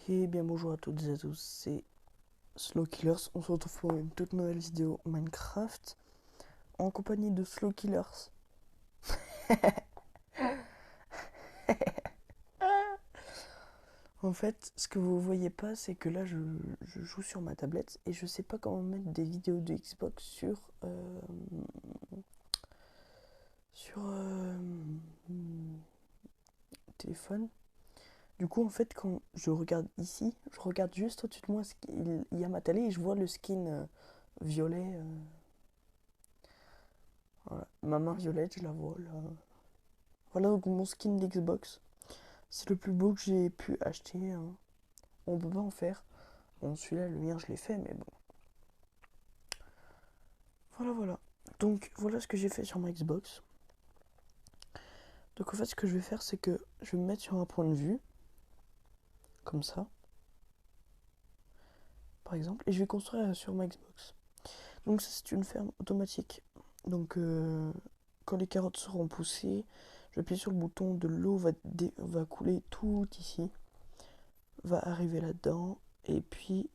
Et bien bonjour à toutes et à tous, c'est Slow Killers. On se retrouve pour une toute nouvelle vidéo Minecraft en compagnie de Slow Killers. En fait, ce que vous voyez pas, c'est que là je joue sur ma tablette et je sais pas comment mettre des vidéos de Xbox sur téléphone. Du coup, en fait, quand je regarde ici, je regarde juste au-dessus de moi, il y a ma télé et je vois le skin violet. Voilà. Ma main violette, je la vois là. Voilà donc mon skin d'Xbox. C'est le plus beau que j'ai pu acheter, hein. On peut pas en faire. Bon, celui-là, le mien, je l'ai fait, mais bon. Voilà, voilà. Donc, voilà ce que j'ai fait sur ma Xbox. Donc, en fait, ce que je vais faire, c'est que je vais me mettre sur un point de vue, comme ça, par exemple, et je vais construire sur ma Xbox. Donc, ça, c'est une ferme automatique. Donc, quand les carottes seront poussées, je vais appuyer sur le bouton, de l'eau va couler tout ici, va arriver là-dedans, et puis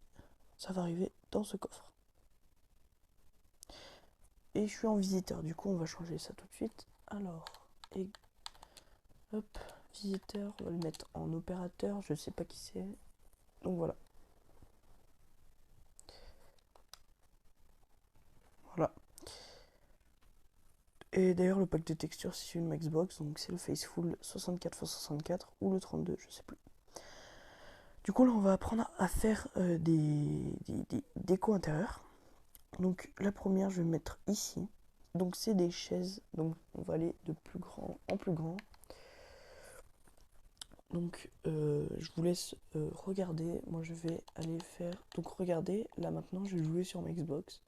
ça va arriver dans ce coffre. Et je suis en visiteur, du coup on va changer ça tout de suite. Alors, et hop, visiteur, on va le mettre en opérateur, je sais pas qui c'est. Donc voilà. Voilà. Et d'ailleurs le pack de textures c'est une Xbox, donc c'est le Faceful 64x64 ou le 32, je sais plus. Du coup là on va apprendre à faire des décos intérieurs. Donc la première je vais mettre ici. Donc c'est des chaises, donc on va aller de plus grand en plus grand. Donc je vous laisse regarder, moi je vais aller faire, donc regardez, là maintenant je vais jouer sur ma Xbox,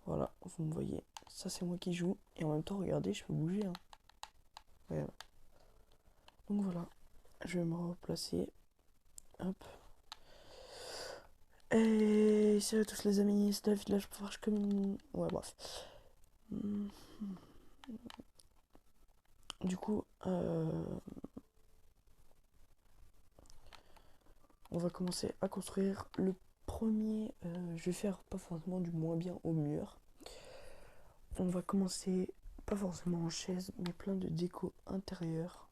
voilà, vous me voyez, ça c'est moi qui joue, et en même temps regardez, je peux bouger, hein. Voilà. Donc voilà, je vais me replacer, hop, et salut à tous les amis, c'est David, là je peux faire comme une... Ouais bref. Du coup, on va commencer à construire le premier, je vais faire pas forcément du moins bien au mur. On va commencer pas forcément en chaise, mais plein de déco intérieure.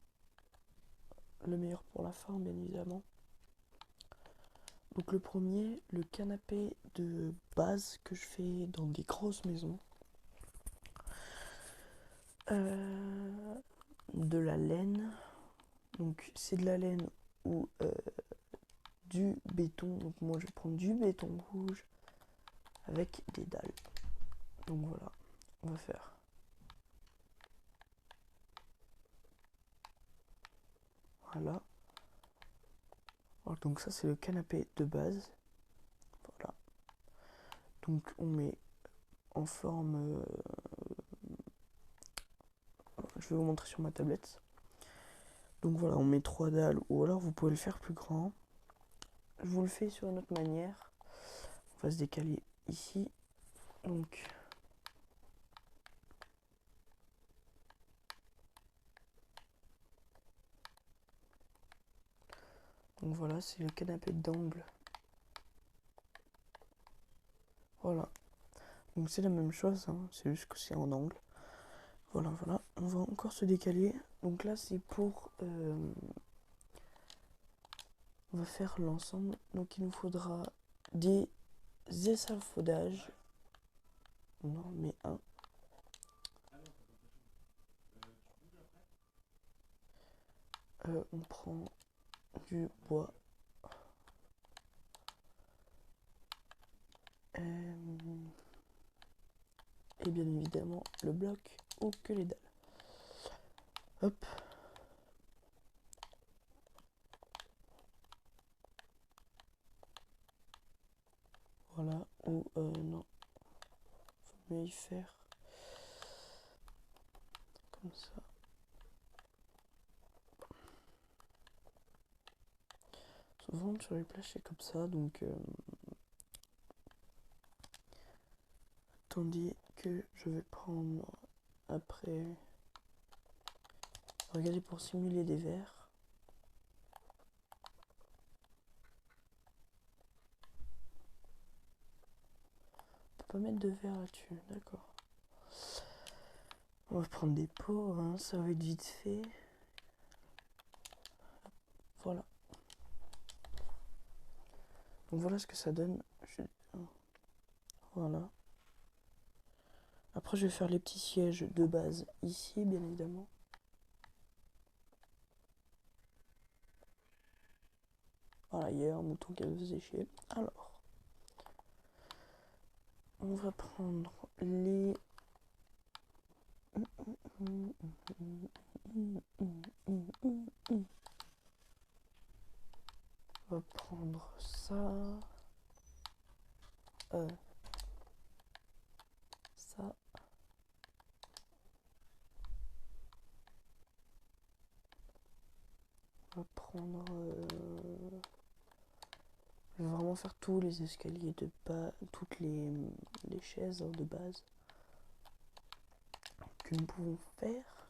Le meilleur pour la fin, bien évidemment. Donc le premier, le canapé de base que je fais dans des grosses maisons. De la laine. Donc c'est de la laine ou du béton. Donc moi je vais prendre du béton rouge avec des dalles. Donc voilà, on va faire. Voilà. Alors, donc ça c'est le canapé de base. Voilà. Donc on met en forme... je vais vous montrer sur ma tablette. Donc voilà, on met 3 dalles, ou alors vous pouvez le faire plus grand. Je vous le fais sur une autre manière. On va se décaler ici. Donc voilà, c'est le canapé d'angle. Voilà. Donc c'est la même chose, hein, c'est juste que c'est en angle. Voilà, voilà. On va encore se décaler. Donc là, c'est pour... on va faire l'ensemble. Donc il nous faudra des échafaudages. Non, mais un. On prend du bois. Et bien évidemment le bloc ou que les dalles. Hop. Voilà. Ou non. Faut mieux y faire comme ça. Souvent sur les plages c'est comme ça, donc tandis que je vais prendre après, regardez, pour simuler des verres. pas mettre de verre là-dessus, d'accord. On va prendre des pots, hein, ça va être vite fait. Voilà. Donc voilà ce que ça donne. Voilà. Après je vais faire les petits sièges de base ici, bien évidemment. Voilà, il y a un mouton qui a faisait chier. Alors, on va prendre les... On va prendre ça. Ça. On va prendre... Je vais vraiment faire tous les escaliers de bas, toutes les chaises de base que nous pouvons faire.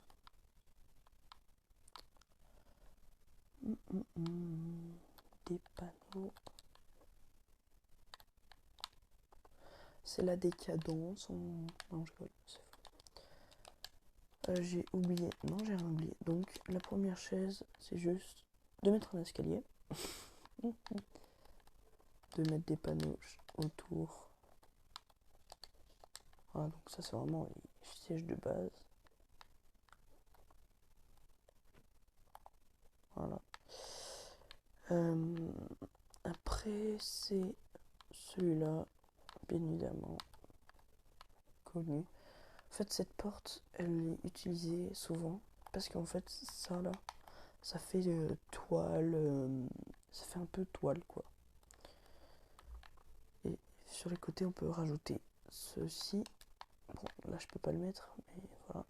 Des panneaux. C'est la décadence. Non, je rigole, c'est faux. J'ai oublié. Non, j'ai rien oublié. Donc, la première chaise, c'est juste de mettre un escalier. De mettre des panneaux autour. Voilà, donc ça, c'est vraiment les sièges de base. Voilà. Après, c'est celui-là, bien évidemment, connu. En fait, cette porte, elle est utilisée souvent parce qu'en fait, ça là, ça fait toile, ça fait un peu toile quoi. Et sur les côtés, on peut rajouter ceci. Bon, là, je peux pas le mettre, mais voilà.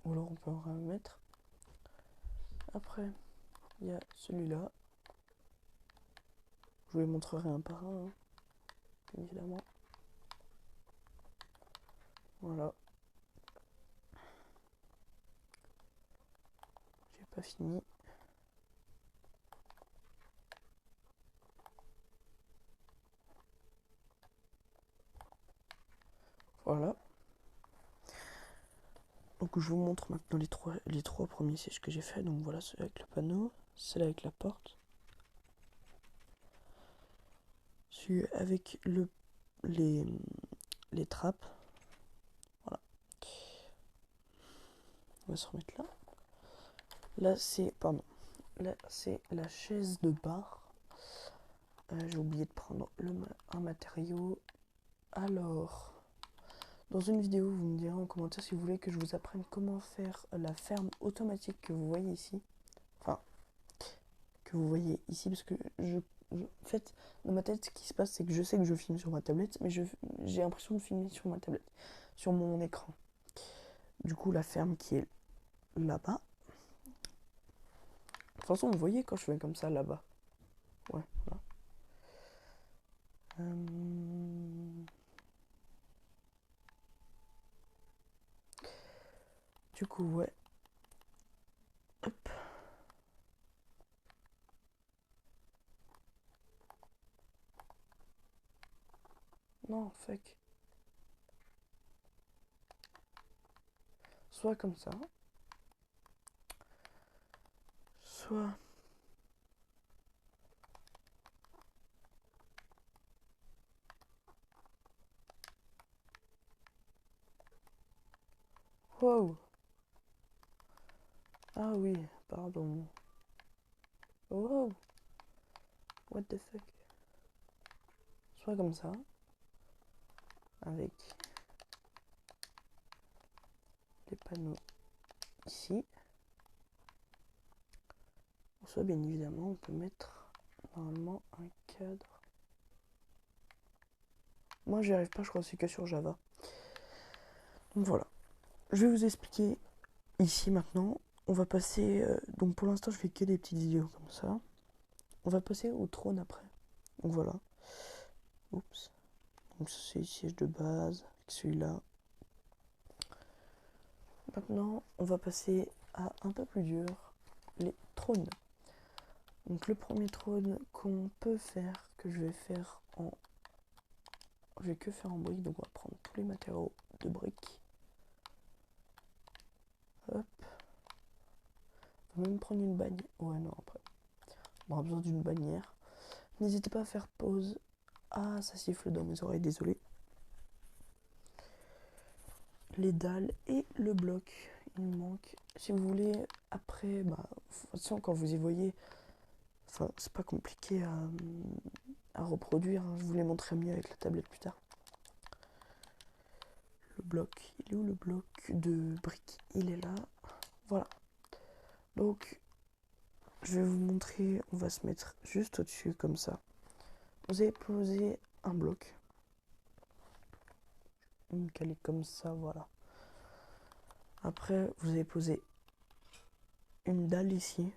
Ou alors, on peut en remettre. Après, il y a celui-là. Je vous les montrerai un par un, hein, évidemment. Voilà. J'ai pas fini. Voilà. Donc je vous montre maintenant les trois premiers sièges que j'ai fait. Donc voilà, celui avec le panneau, celui avec la porte, celui avec les trappes. Voilà. On va se remettre là. Là c'est la chaise de bar. J'ai oublié de prendre un matériau. Alors, dans une vidéo, vous me direz en commentaire si vous voulez que je vous apprenne comment faire la ferme automatique que vous voyez ici. Enfin, que vous voyez ici, parce que en fait, dans ma tête, ce qui se passe, c'est que je sais que je filme sur ma tablette, mais j'ai l'impression de filmer sur ma tablette, sur mon écran. Du coup, la ferme qui est là-bas. De toute façon, vous voyez quand je fais comme ça là-bas. Ouais, voilà. Du coup, ouais. Hop. Non, fuck. Soit comme ça. Soit... Wow. Ah oui, pardon. Wow. What the fuck. Soit comme ça. Avec les panneaux ici. Soit bien évidemment on peut mettre normalement un cadre. Moi j'y arrive pas, je crois que c'est que sur Java. Donc voilà. Je vais vous expliquer ici maintenant. On va passer. Donc pour l'instant je fais que des petites vidéos comme ça. On va passer au trône après. Donc voilà. Oups. Donc ça c'est le siège de base avec celui-là. Maintenant on va passer à un peu plus dur, les trônes. Donc le premier trône qu'on peut faire, que je vais faire en je vais que faire en briques, donc on va prendre tous les matériaux de briques. Hop. On va même prendre une bannière. Ouais, non, après. On aura besoin d'une bannière. N'hésitez pas à faire pause. Ah, ça siffle dans mes oreilles, désolé. Les dalles et le bloc. Il me manque. Si vous voulez, après, bah, de toute façon, quand vous y voyez, enfin, c'est pas compliqué à reproduire. Hein. Je vous les montrerai mieux avec la tablette plus tard. Le bloc, il est où le bloc de briques? Il est là. Voilà. Donc, je vais vous montrer. On va se mettre juste au-dessus, comme ça. Vous allez poser un bloc. Une calée comme ça, voilà. Après, vous allez poser une dalle ici.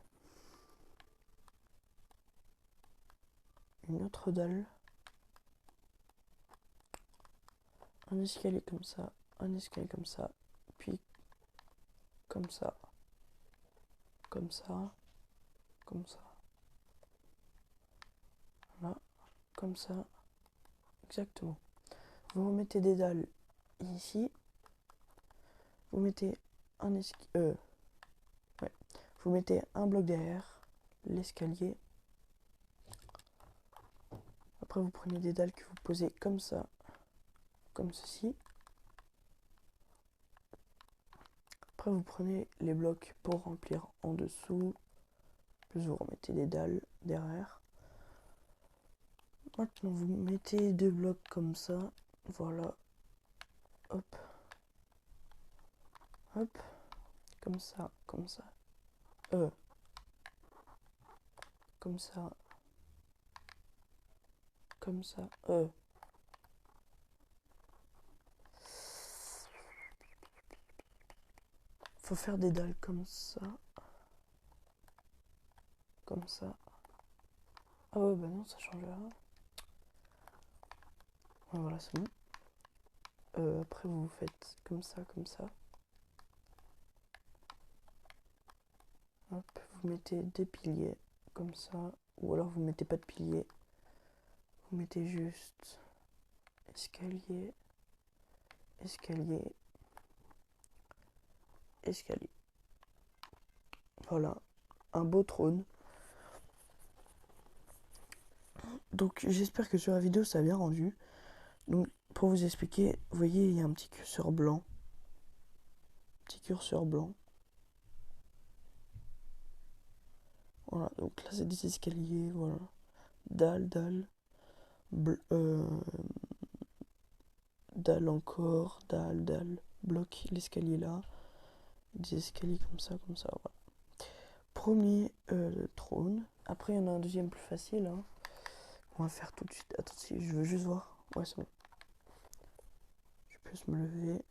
Une autre dalle. Un escalier comme ça. Un escalier comme ça. Puis, comme ça. Comme ça. Comme ça. Voilà. Comme ça. Exactement. Vous remettez des dalles ici. Vous mettez un escalier. Ouais. Vous mettez un bloc derrière l'escalier. Après, vous prenez des dalles que vous posez comme ça, comme ceci. Après, vous prenez les blocs pour remplir en dessous. Plus vous remettez des dalles derrière. Maintenant, vous mettez deux blocs comme ça. Voilà. Hop. Hop. Comme ça, comme ça. Comme ça. Comme ça. Faut faire des dalles comme ça. Comme ça. Ah ouais, bah non, ça change rien. Ouais, voilà, c'est bon. Après, vous faites comme ça, comme ça. Hop, vous mettez des piliers comme ça. Ou alors vous mettez pas de piliers. Vous mettez juste escalier, escalier, escalier. Voilà, un beau trône. Donc j'espère que sur la vidéo ça a bien rendu. Donc pour vous expliquer, vous voyez il y a un petit curseur blanc. Petit curseur blanc. Voilà, donc là c'est des escaliers, voilà. Dalle, dalle. Dalle encore, dalle, dalle. Bloc l'escalier là. Des escaliers comme ça, voilà. Premier trône. Après il y en a un deuxième plus facile. Hein. On va faire tout de suite. Attends, si je veux juste voir. Ouais, c'est bon. Je peux me lever.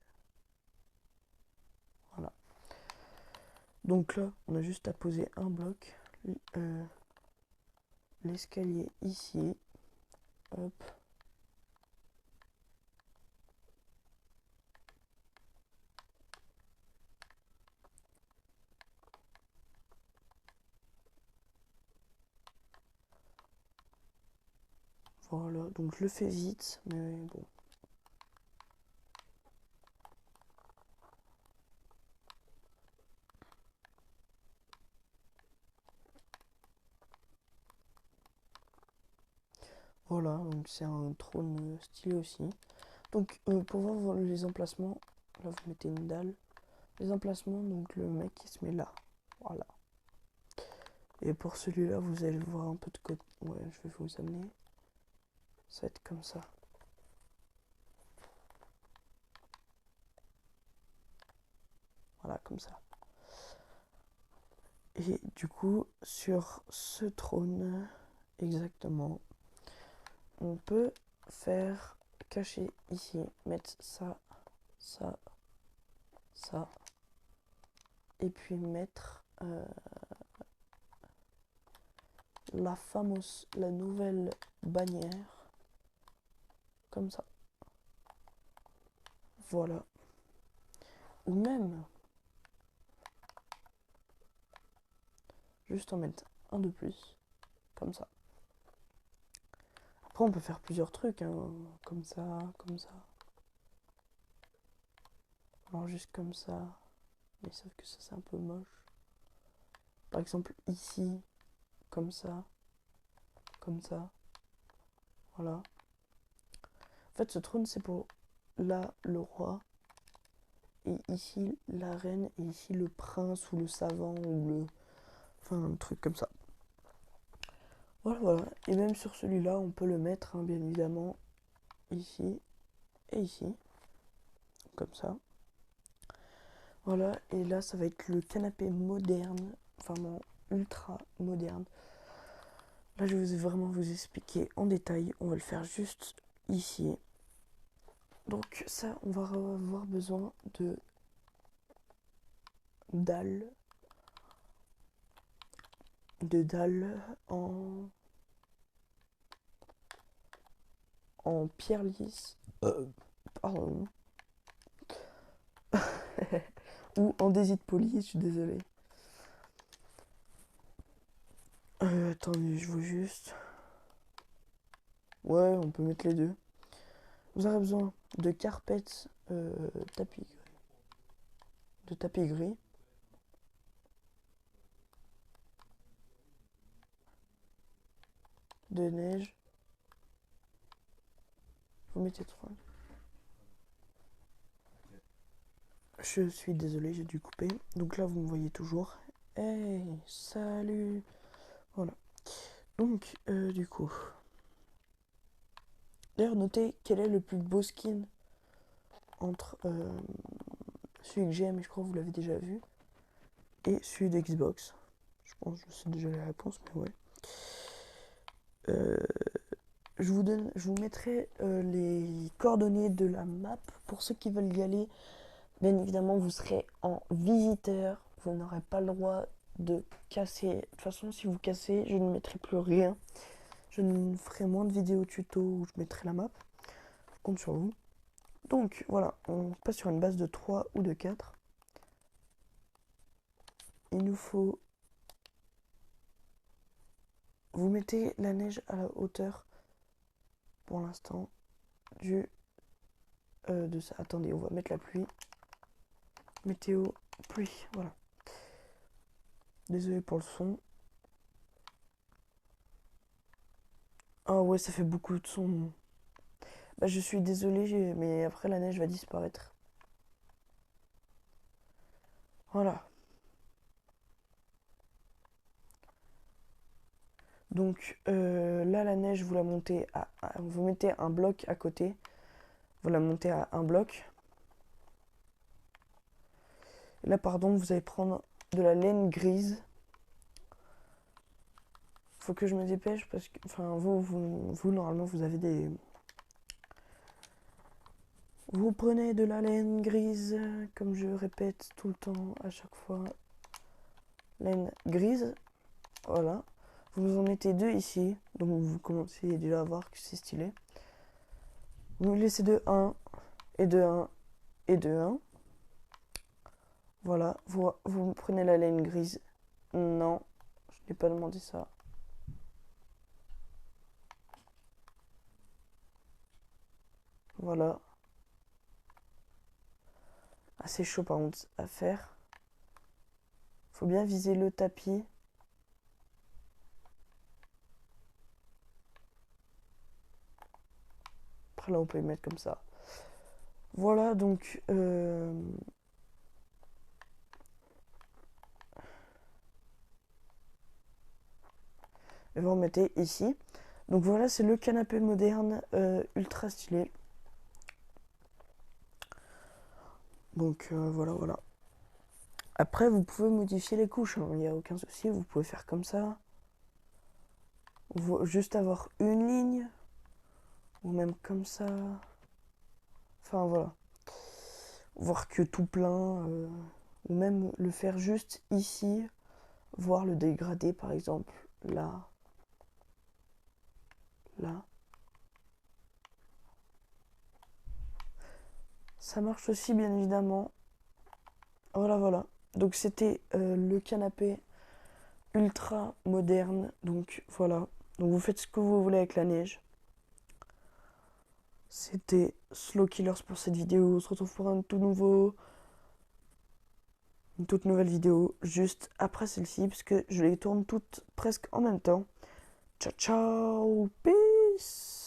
Voilà. Donc là, on a juste à poser un bloc. L'escalier ici. Hop. Voilà. Donc je le fais vite. Mais bon. Voilà. Donc c'est un trône stylé aussi. Donc pour voir les emplacements, là vous mettez une dalle. Les emplacements, donc le mec il se met là. Voilà. Et pour celui-là, vous allez le voir un peu de côté. Ouais, je vais vous amener. Ça va être comme ça. Voilà, comme ça. Et du coup, sur ce trône, exactement, on peut faire cacher ici, mettre ça, ça, ça, et puis mettre la nouvelle bannière, comme ça. Voilà. Ou même, juste en mettre un de plus, comme ça. Après, on peut faire plusieurs trucs, hein, comme ça, comme ça. Alors, juste comme ça. Mais sauf que ça, c'est un peu moche. Par exemple, ici, comme ça, comme ça. Voilà. En fait, ce trône, c'est pour là, le roi. Et ici, la reine. Et ici, le prince ou le savant ou le... Enfin, un truc comme ça. Voilà, voilà. Et même sur celui-là, on peut le mettre, hein, bien évidemment, ici et ici. Comme ça. Voilà. Et là, ça va être le canapé moderne. Vraiment ultra moderne. Là, je vais vraiment vous expliquer en détail. On va le faire juste ici. Donc ça, on va avoir besoin de dalles. De dalles en pierre lisse. Pardon. Ou en andésite poli, je suis désolée. Attendez, je vois juste. Ouais, on peut mettre les deux. Vous aurez besoin de carpettes tapis gris. De tapis gris. De neige. Vous mettez 3. Je suis désolée, j'ai dû couper. Donc là, vous me voyez toujours. Hey, salut. Voilà. Donc, du coup. D'ailleurs, notez quel est le plus beau skin entre celui que j'aime, et je crois que vous l'avez déjà vu, et celui d'Xbox. Je pense que je sais déjà la réponse, mais ouais. Je vous mettrai les coordonnées de la map pour ceux qui veulent y aller. Bien évidemment, vous serez en visiteur. Vous n'aurez pas le droit de casser. De toute façon, si vous cassez, je ne mettrai plus rien. Je ne ferai moins de vidéos tuto où je mettrai la map. Je compte sur vous. Donc voilà, on passe sur une base de 3 ou de 4. Il nous faut... Vous mettez la neige à la hauteur, pour l'instant, de ça. Attendez, on va mettre la pluie. Météo, pluie, voilà. Désolé pour le son. Ah ouais, ça fait beaucoup de son. Bah, je suis désolé, mais après la neige va disparaître. Voilà. Donc là, la neige, vous la montez vous mettez un bloc à côté. Vous la montez à un bloc. Là, pardon, vous allez prendre de la laine grise. Faut que je me dépêche parce que, enfin, vous normalement, vous avez des... Vous prenez de la laine grise, comme je répète tout le temps, à chaque fois. Laine grise, voilà. Vous en mettez deux ici, donc vous commencez déjà à voir que c'est stylé. Vous laissez de 1 et de 1 et de 1. Voilà, vous prenez la laine grise. Non, je n'ai pas demandé ça. Voilà. Assez chaud par contre à faire. Faut bien viser le tapis. Après là on peut y mettre comme ça. Voilà donc et vous remettez ici. Donc voilà, c'est le canapé moderne ultra stylé. Donc voilà, voilà. Après, vous pouvez modifier les couches, hein, il n'y a aucun souci. Vous pouvez faire comme ça. Juste avoir une ligne. Ou même comme ça. Enfin voilà. Voir que tout plein. Ou même le faire juste ici. Voir le dégradé par exemple. Là. Là. Ça marche aussi bien évidemment. Voilà, voilà. Donc c'était le canapé ultra moderne. Donc voilà. Donc vous faites ce que vous voulez avec la neige. C'était Slow Killers pour cette vidéo. On se retrouve pour une toute nouvelle vidéo juste après celle-ci, puisque je les tourne toutes presque en même temps. Ciao ciao, peace.